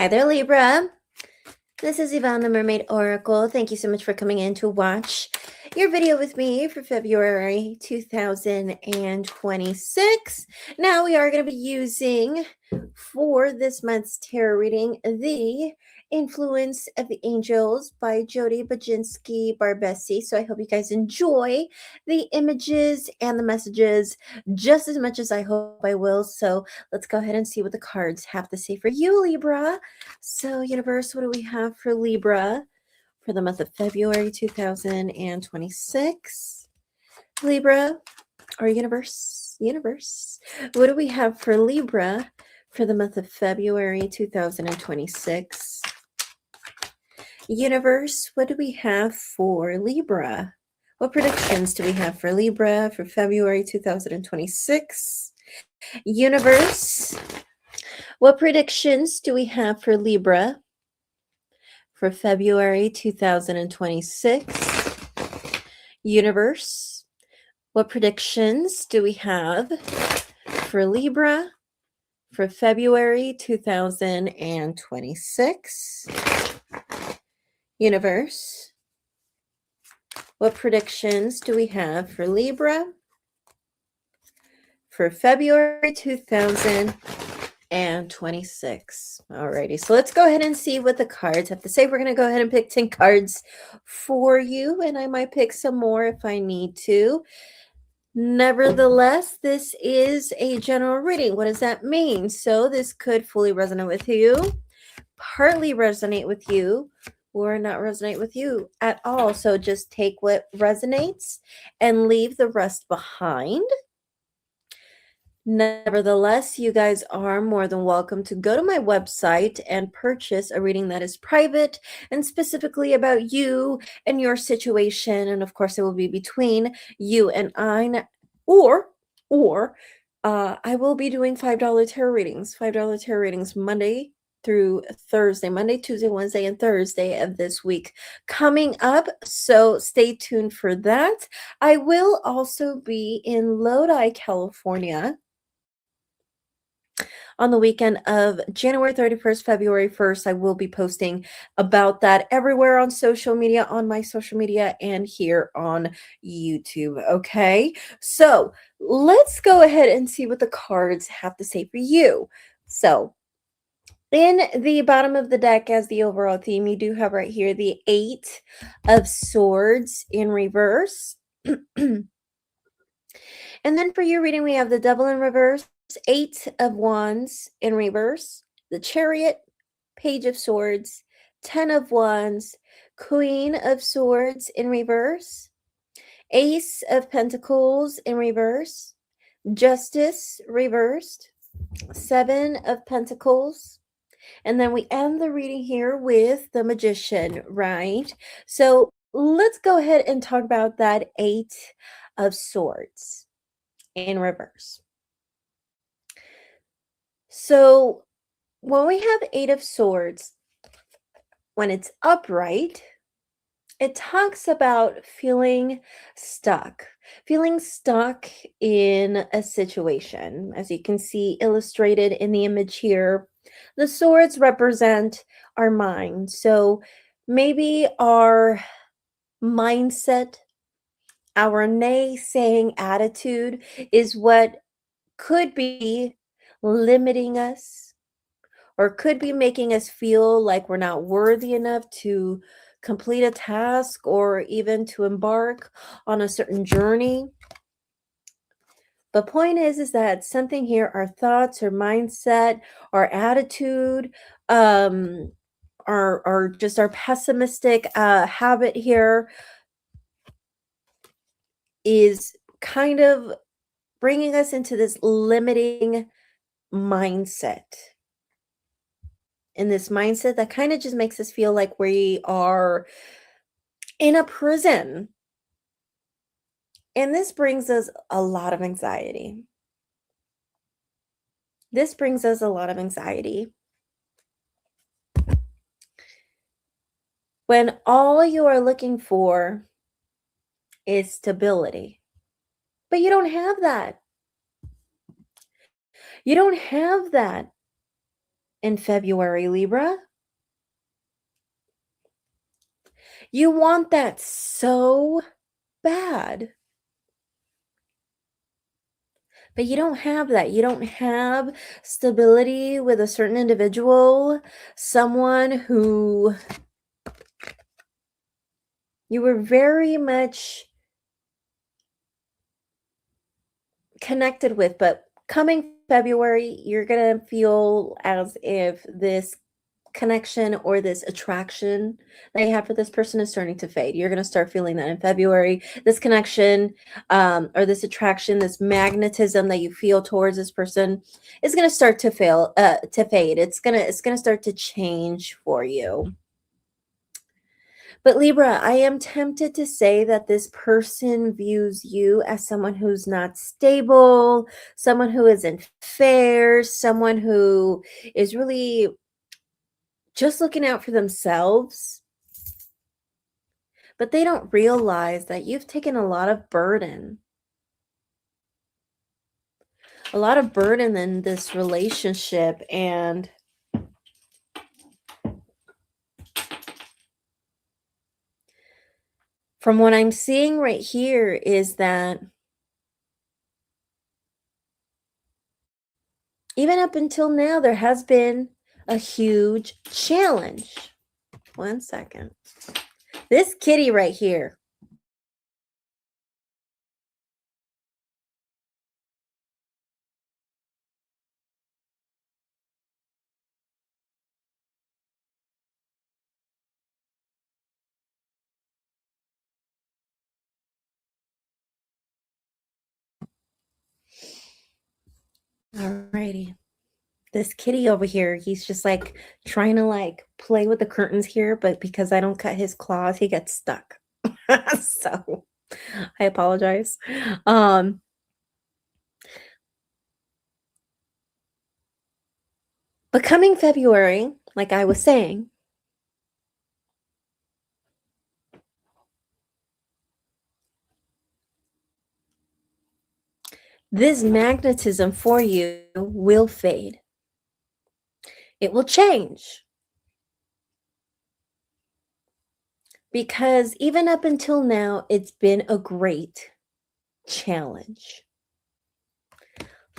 Hi there, Libra. This is Yvonne, the Mermaid Oracle. Thank you so much for coming in to watch your video with me for February 2026. Now we are going to be using for this month's tarot reading the Influence of the Angels by Jody Baginski Barbesi. So I hope you guys enjoy the images and the messages just as much as I hope I will. So let's go ahead and see what the cards have to say for you, Libra. So, universe, what do we have for Libra for the month of February 2026? Libra, or universe, what do we have for Libra for the month of February 2026? Universe, what do we have for Libra? What predictions do we have for Libra for February 2026? Universe, what predictions do we have for Libra for February 2026? Universe, what predictions do we have for Libra for February 2026? Universe, what predictions do we have for Libra for February 2026? Alrighty, so let's go ahead and see what the cards have to say. We're going to go ahead and pick 10 cards for you, and I might pick some more if I need to. Nevertheless, this is a general reading. What does that mean? So this could fully resonate with you, partly resonate with you, or not resonate with you at all. So just take what resonates and leave the rest behind. Nevertheless, you guys are more than welcome to go to my website and purchase a reading that is private and specifically about you and your situation. And of course, it will be between you and I, or I will be doing $5 tarot readings, Monday through Thursday, Monday, Tuesday, Wednesday, and Thursday of this week coming up. So stay tuned for that. I will also be in Lodi, California on the weekend of January 31st, February 1st. I will be posting about that everywhere on social media, on my social media, and here on YouTube. Okay, so let's go ahead and see what the cards have to say for you. So in the bottom of the deck, as the overall theme, you do have right here the 8 of Swords in reverse. And then for your reading, we have the Devil in reverse, 8 of Wands in reverse, the Chariot, Page of Swords, 10 of Wands, Queen of Swords in reverse, Ace of Pentacles in reverse, Justice reversed, 7 of Pentacles. And then we end the reading here with the Magician, right? So let's go ahead and talk about that 8 of Swords in reverse. So when we have 8 of Swords, when it's upright, it talks about feeling stuck in a situation. As you can see illustrated in the image here, the swords represent our mind. So maybe our mindset, our naysaying attitude is what could be limiting us, or could be making us feel like we're not worthy enough to complete a task or even to embark on a certain journey. The point is that something here, our thoughts, our mindset, our attitude, our just our pessimistic habit here is kind of bringing us into this limiting mindset. In this mindset that kind of just makes us feel like we are in a prison. And this brings us a lot of anxiety. When all you are looking for is stability. But you don't have that. in February, Libra. You want that so bad. But you don't have that. You don't have stability with a certain individual, someone who you were very much connected with, but coming February, you're going to feel as if this connection or this attraction that you have for this person is starting to fade. You're going to start feeling that in February. This connection or this attraction, this magnetism that you feel towards this person is going to start to fade. It's going to start to change for you. But Libra, I am tempted to say that this person views you as someone who's not stable, someone who isn't fair, someone who is really just looking out for themselves. But they don't realize that you've taken a lot of burden. A lot of burden in this relationship. And from what I'm seeing right here is that even up until now, there has been a huge challenge. One second. This kitty right here. Alrighty. This kitty over here, he's just like trying to like play with the curtains here, but because I don't cut his claws, he gets stuck. So I apologize. Um, but coming February, like I was saying, this magnetism for you will fade. It will change. Because even up until now, it's been a great challenge.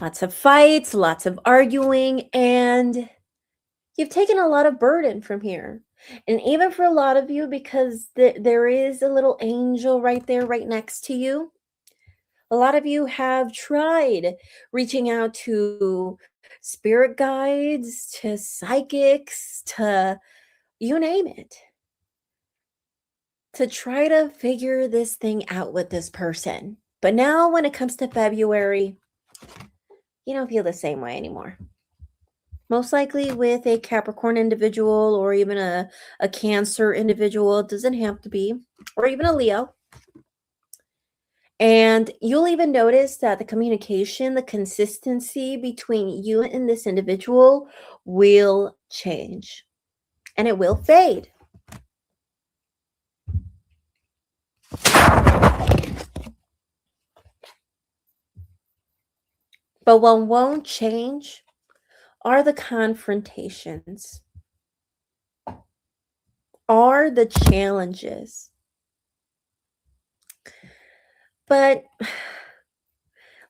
Lots of fights, lots of arguing, and you've taken a lot of burden from here. And even for a lot of you, because there is a little angel right there, right next to you, a lot of you have tried reaching out to spirit guides, to psychics, to you name it, to try to figure this thing out with this person. But now, when it comes to February, you don't feel the same way anymore. Most likely with a Capricorn individual or even a Cancer individual. It doesn't have to be, or even a Leo. And you'll even notice that the communication, the consistency between you and this individual will change and it will fade. But what won't change are the confrontations, are the challenges. But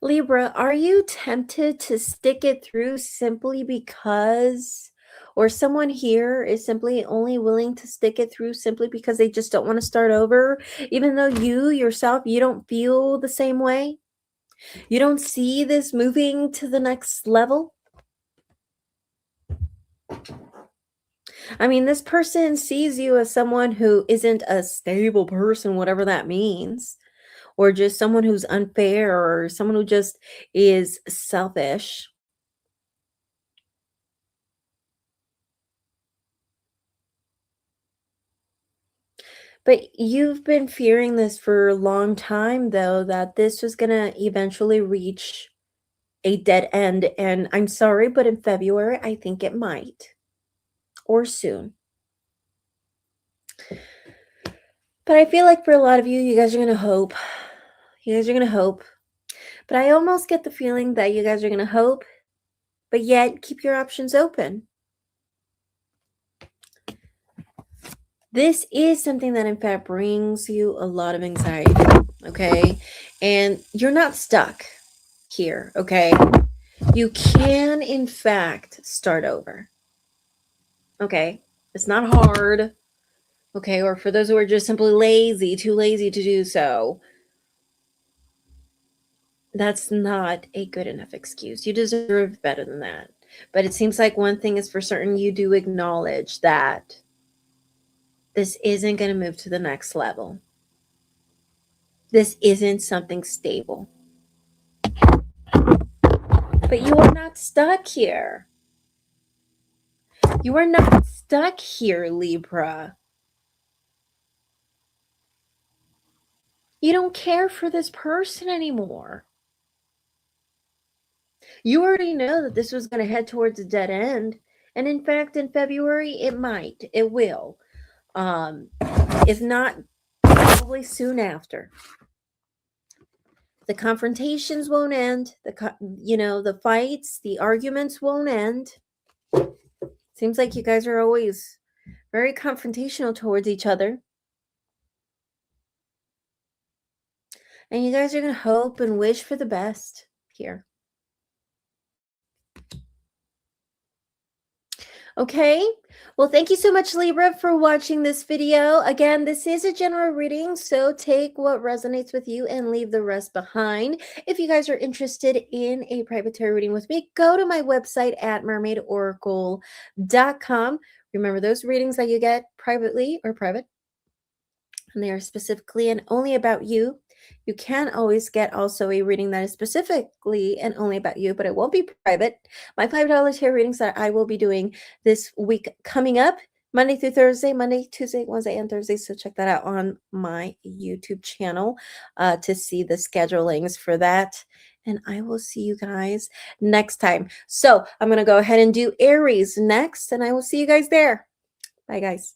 Libra, are you tempted to stick it through simply because, or someone here is simply only willing to stick it through simply because they just don't want to start over, even though you yourself, you don't feel the same way? You don't see this moving to the next level? I mean, this person sees you as someone who isn't a stable person, whatever that means, or just someone who's unfair or someone who just is selfish. But you've been fearing this for a long time, though, that this was going to eventually reach a dead end. And I'm sorry, but in February, I think it might, or soon. But I feel like for a lot of you, you guys are going to hope. You guys are going to hope. But I almost get the feeling that you guys are going to hope, but yet keep your options open. This is something that in fact brings you a lot of anxiety, okay? And you're not stuck here, okay? You can in fact start over. Okay? It's not hard. Okay? Or for those who are just simply lazy, too lazy to do so, that's not a good enough excuse. You deserve better than that. But it seems like one thing is for certain, you do acknowledge that this isn't going to move to the next level. This isn't something stable. But you are not stuck here. You are not stuck here, Libra. You don't care for this person anymore. You already know that this was going to head towards a dead end. And in fact, in February, it might. It will. If not, probably soon after. The confrontations won't end. The fights, the arguments won't end. Seems like you guys are always very confrontational towards each other. And you guys are going to hope and wish for the best here. Okay, well, thank you so much, Libra, for watching this video. Again, this is a general reading, so take what resonates with you and leave the rest behind. If you guys are interested in a private tarot reading with me, go to my website at mermaidoracle.com. Remember, those readings that you get privately or private, and they are specifically and only about you. You can always get also a reading that is specifically and only about you, but it won't be private. My $5 tarot readings that I will be doing this week coming up, Monday through Thursday, Monday, Tuesday, Wednesday, and Thursday. So check that out on my YouTube channel to see the schedulings for that. And I will see you guys next time. So I'm going to go ahead and do Aries next, and I will see you guys there. Bye, guys.